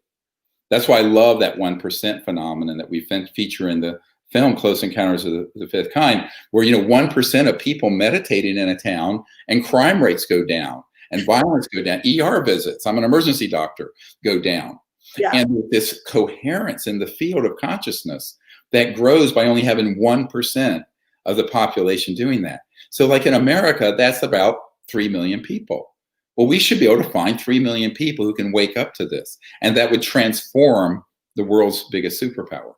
That's why I love that 1% phenomenon that we feature in the film Close Encounters of the Fifth Kind, where 1% of people meditating in a town and crime rates go down and violence go down, ER visits, I'm an emergency doctor, go down. Yeah. And this coherence in the field of consciousness that grows by only having 1% of the population doing that. So like in America, that's about 3 million people. Well, we should be able to find 3 million people who can wake up to this. And that would transform the world's biggest superpower.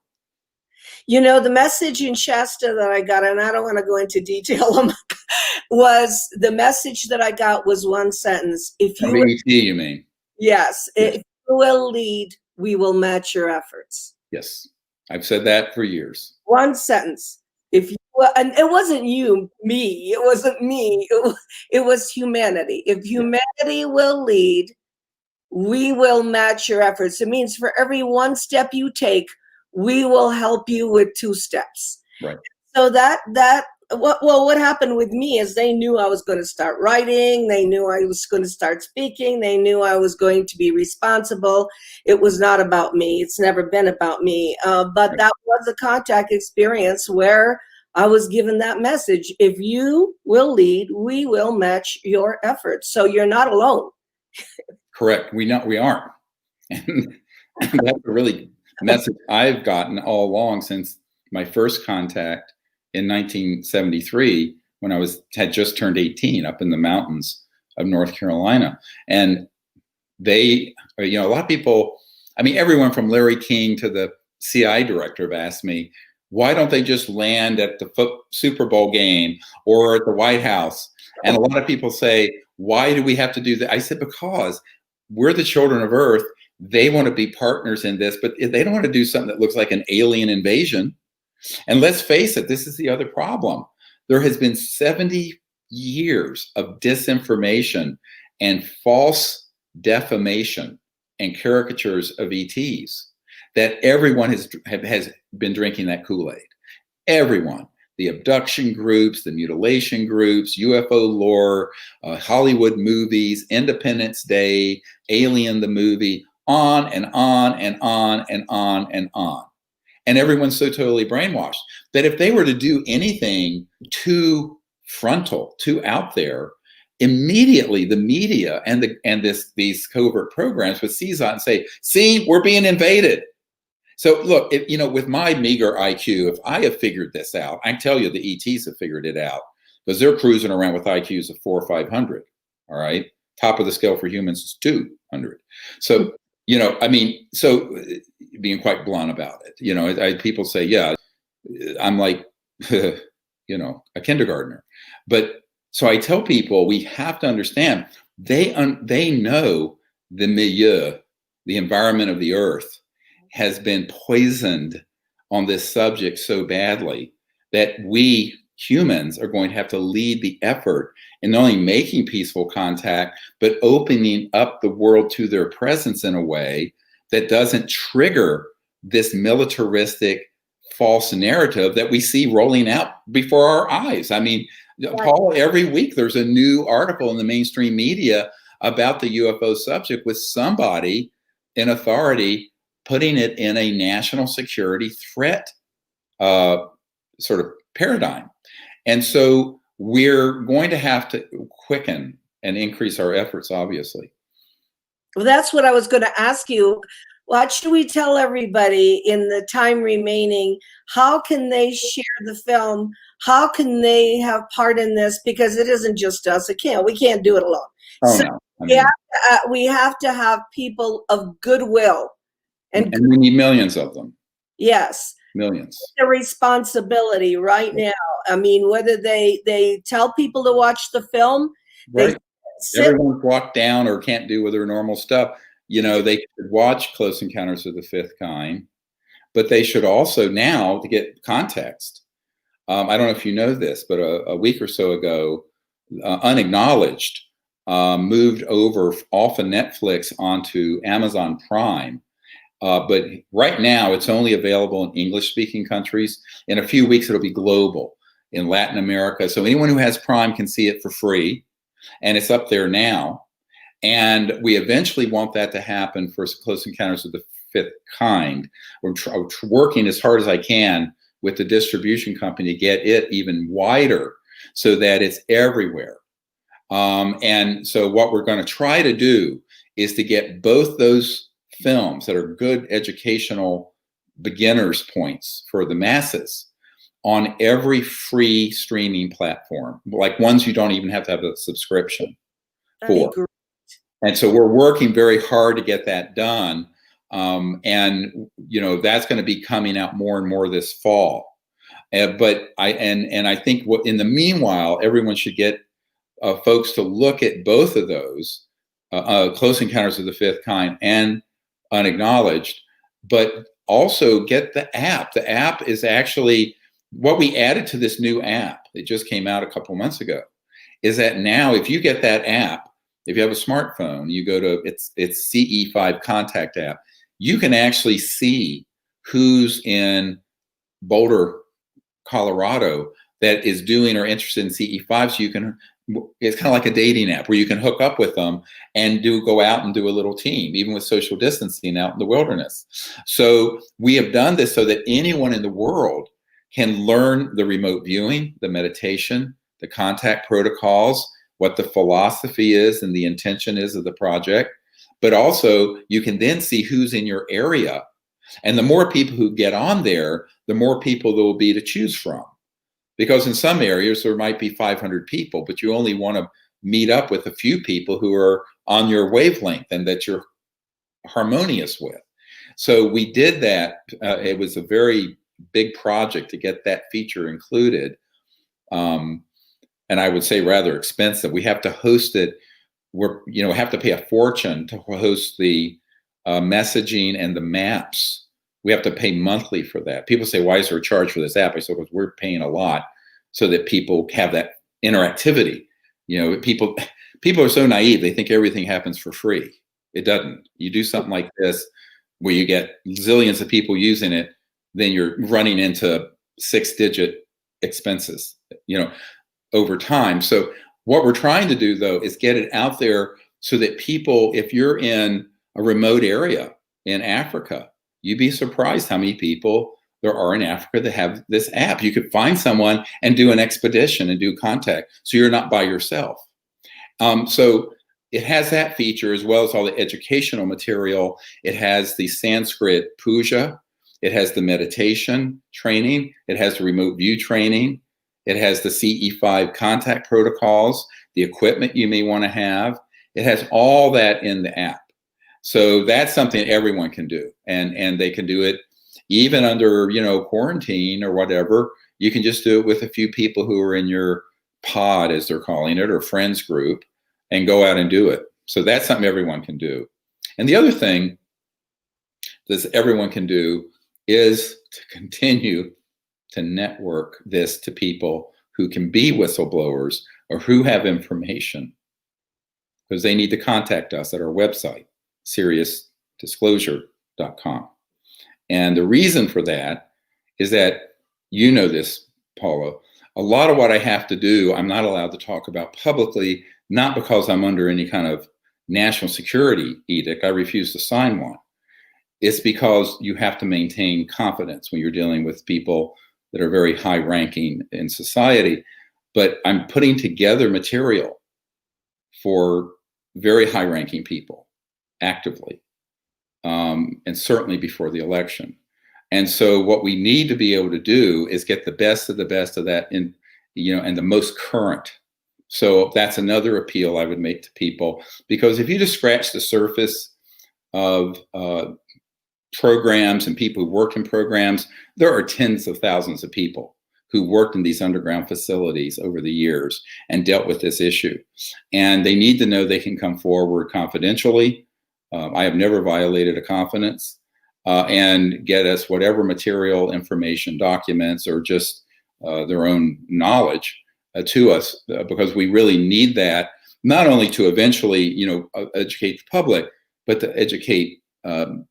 The message in Shasta that I got, and I don't want to go into detail, was the message that I got was one sentence. If you you mean? Yes. If you will lead, we will match your efforts. Yes. I've said that for years. One sentence. If you, and it wasn't me. It wasn't me. It was humanity. If humanity will lead, we will match your efforts. It means for every one step you take, we will help you with 2 steps. Right. So what happened with me is they knew I was going to start writing. They knew I was going to start speaking. They knew I was going to be responsible. It was not about me. It's never been about me. But right. That was a contact experience where I was given that message. If you will lead, we will match your efforts. So you're not alone. Correct. We aren't. And that's a really message I've gotten all along since my first contact in 1973, when I had just turned 18 up in the mountains of North Carolina. And they, a lot of people, everyone from Larry King to the CI director have asked me, why don't they just land at the Super Bowl game or at the White House? And a lot of people say, why do we have to do that? I said, because we're the children of Earth. They want to be partners in this, but they don't want to do something that looks like an alien invasion. And let's face it, this is the other problem. There has been 70 years of disinformation and false defamation and caricatures of ETs that everyone has been drinking that Kool-Aid. Everyone. The abduction groups, the mutilation groups, UFO lore, Hollywood movies, Independence Day, Alien the movie, on and on and on and on and on. And everyone's so totally brainwashed that if they were to do anything too frontal, too out there, immediately the media and these covert programs would seize on and say, see, we're being invaded. So look, with my meager IQ, if I have figured this out, I can tell you the ETs have figured it out because they're cruising around with IQs of 400 or 500. All right. Top of the scale for humans is 200. So, so being quite blunt about it, people say, yeah, I'm like, a kindergartner. But so I tell people we have to understand they know the milieu, the environment of the earth has been poisoned on this subject so badly that we humans are going to have to lead the effort in not only making peaceful contact, but opening up the world to their presence in a way that doesn't trigger this militaristic false narrative that we see rolling out before our eyes. I mean, Paul, every week there's a new article in the mainstream media about the UFO subject with somebody in authority putting it in a national security threat sort of paradigm. And so we're going to have to quicken and increase our efforts, obviously. Well, that's what I was going to ask you. What should we tell everybody in the time remaining? How can they share the film? How can they have part in this? Because it isn't just us. We can't do it alone. Oh, so no. We have to have people of goodwill. And we need millions of them. Yes. Millions. The responsibility right now. I mean, whether they tell people to watch the film, right. Everyone's locked down or can't do with their normal stuff. They could watch Close Encounters of the Fifth Kind, but they should also now, to get context. I don't know if you know this, but a week or so ago, Unacknowledged moved over off of Netflix onto Amazon Prime. But right now, it's only available in English-speaking countries. In a few weeks, it'll be global in Latin America. So anyone who has Prime can see it for free, and it's up there now. And we eventually want that to happen for Close Encounters of the Fifth Kind. We're working as hard as I can with the distribution company to get it even wider so that it's everywhere. And so what we're going to try to do is to get both those films that are good educational beginners points for the masses on every free streaming platform, like ones you don't even have to have a subscription for. And so we're working very hard to get that done. And that's going to be coming out more and more this fall. But I think in the meanwhile, everyone should get folks to look at both of those, Close Encounters of the Fifth Kind and Unacknowledged, but also get the app. The app is actually what we added to this new app. It just came out a couple months ago. Is that now, if you get that app, if you have a smartphone, you go to it's CE5 Contact app. You can actually see who's in Boulder, Colorado, that is doing or interested in CE5. So you can. It's kind of like a dating app where you can hook up with them and go out and do a little team, even with social distancing out in the wilderness. So we have done this so that anyone in the world can learn the remote viewing, the meditation, the contact protocols, what the philosophy is and the intention is of the project. But also you can then see who's in your area. And the more people who get on there, the more people there will be to choose from. Because in some areas there might be 500 people, but you only want to meet up with a few people who are on your wavelength and that you're harmonious with. So we did that. It was a very big project to get that feature included. And I would say rather expensive. We have to host it. Have to pay a fortune to host the messaging and the maps. We have to pay monthly for that. People say, why is there a charge for this app? I said, because we're paying a lot so that people have that interactivity. People are so naive. They think everything happens for free. It doesn't. You do something like this where you get zillions of people using it, then you're running into 6-digit expenses, over time. So what we're trying to do, though, is get it out there so that people, if you're in a remote area in Africa, you'd be surprised how many people there are in Africa that have this app. You could find someone and do an expedition and do contact, so you're not by yourself. So it has that feature as well as all the educational material. It has the Sanskrit puja. It has the meditation training. It has the remote view training. It has the CE5 contact protocols, the equipment you may want to have. It has all that in the app. So that's something everyone can do. And they can do it even under, quarantine or whatever. You can just do it with a few people who are in your pod, as they're calling it, or friends group, and go out and do it. So that's something everyone can do. And the other thing that everyone can do is to continue to network this to people who can be whistleblowers or who have information, because they need to contact us at our website, 𝗖𝗘𝟱𝗚𝗬𝗠.com. And the reason for that is that, you know this, Paula, a lot of what I have to do, I'm not allowed to talk about publicly, not because I'm under any kind of national security edict. I refuse to sign one. It's because you have to maintain confidence when you're dealing with people that are very high ranking in society. But I'm putting together material for very high ranking people actively, and certainly before the election. And so what we need to be able to do is get the best of that in, and the most current. So that's another appeal I would make to people, because if you just scratch the surface of programs and people who work in programs, there are tens of thousands of people who worked in these underground facilities over the years and dealt with this issue. And they need to know they can come forward confidentially. I have never violated a confidence, and get us whatever material, information, documents, or just their own knowledge to us, because we really need that, not only to eventually, educate the public, but to educate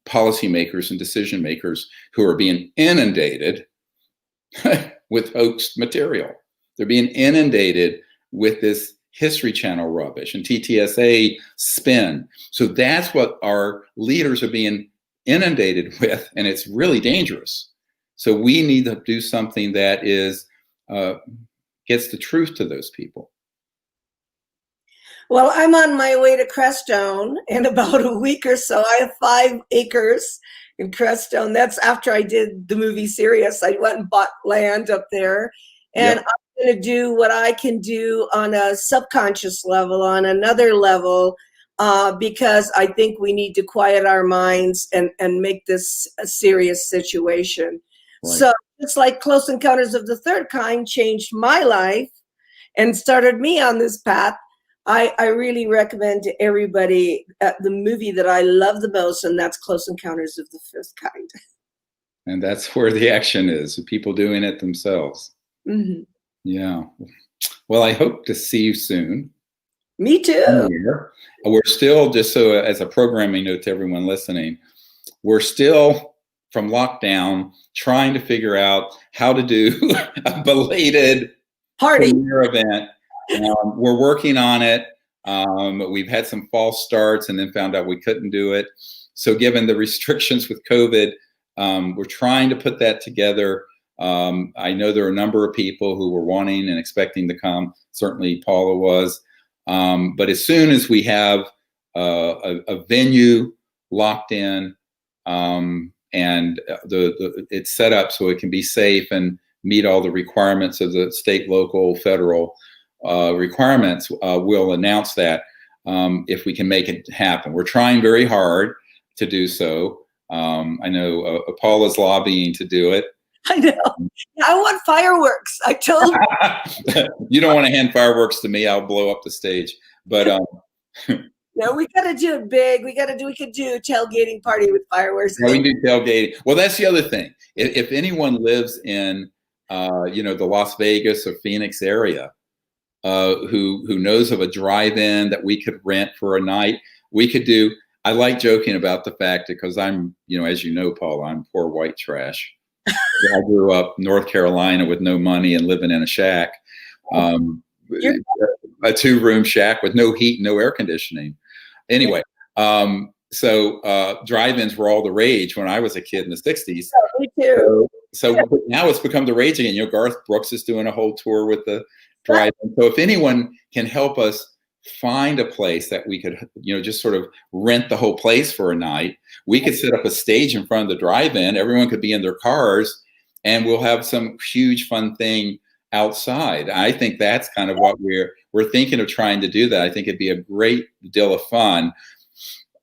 policymakers and decision makers who are being inundated with hoaxed material. They're being inundated with this History Channel rubbish and TTSA spin. So that's what our leaders are being inundated with, and it's really dangerous. So we need to do something that is gets the truth to those people. Well, I'm on my way to Crestone in about a week or so. I have 5 acres in Crestone. That's after I did the movie Sirius. I went and bought land up there. And yep. I'm going to do what I can do on a subconscious level, on another level, because I think we need to quiet our minds and make this a serious situation. Right. So it's like Close Encounters of the Third Kind changed my life and started me on this path. I really recommend to everybody the movie that I love the most, and that's Close Encounters of the Fifth Kind. And that's where the action is, people doing it themselves. Mm-hmm. Yeah. Well, I hope to see you soon. Me too. We're still, just so as a programming note to everyone listening, we're still, from lockdown, trying to figure out how to do a belated party event. We're working on it. We've had some false starts and then found out we couldn't do it. So given the restrictions with COVID, we're trying to put that together. I know there are a number of people who were wanting and expecting to come. Certainly Paula was. But as soon as we have a venue locked in, and it's set up so it can be safe and meet all the requirements of the state, local, federal requirements, we'll announce that if we can make it happen. We're trying very hard to do so. I know Paula's lobbying to do it. I know. I want fireworks. I told you. You don't want to hand fireworks to me. I'll blow up the stage. But no, we got to do it big. We could do a tailgating party with fireworks. Yeah, we can do tailgating. Well, that's the other thing. If anyone lives in, the Las Vegas or Phoenix area, who knows of a drive-in that we could rent for a night, we could do. I like joking about the fact that, because I'm, as you know, Paul, I'm poor white trash. I grew up North Carolina with no money and living in a shack, a 2-room shack with no heat, no air conditioning. Anyway, so drive-ins were all the rage when I was a kid in the 60s. Oh, me too. So now it's become the rage again. Garth Brooks is doing a whole tour with the drive-in. So if anyone can help us find a place that we could, just sort of rent the whole place for a night. We could set up a stage in front of the drive-in. Everyone could be in their cars, and we'll have some huge fun thing outside. I think that's kind of what we're thinking of trying to do. That I think it'd be a great deal of fun.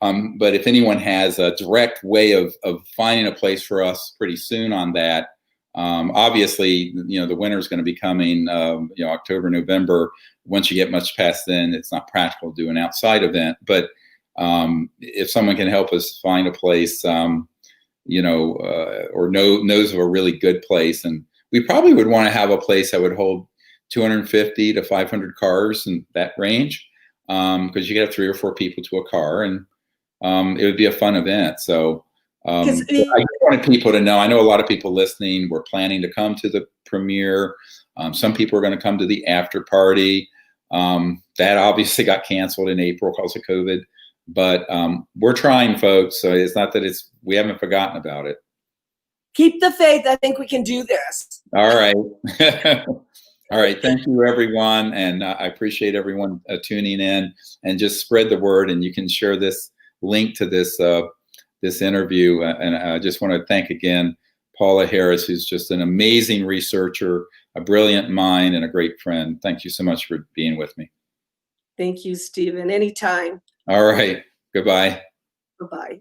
But if anyone has a direct way of finding a place for us pretty soon on that, obviously, the winter is going to be coming, October, November. Once you get much past then, it's not practical to do an outside event. But if someone can help us find a place, or knows of a really good place, and we probably would want to have a place that would hold 250 to 500 cars in that range, because you could have 3 or 4 people to a car, and it would be a fun event. So I just wanted people to know, I know a lot of people listening were planning to come to the premiere. Some people are going to come to the after party. That obviously got canceled in April because of COVID, but we're trying, folks. So it's not that we haven't forgotten about it. Keep the faith. I think we can do this. All right. All right. Thank you, everyone. And I appreciate everyone tuning in, and just spread the word. And you can share this link to this interview. And I just want to thank again Paola Harris, who's just an amazing researcher, a brilliant mind, and a great friend. Thank you so much for being with me. Thank you, Stephen. Anytime. All right. Goodbye. Bye-bye.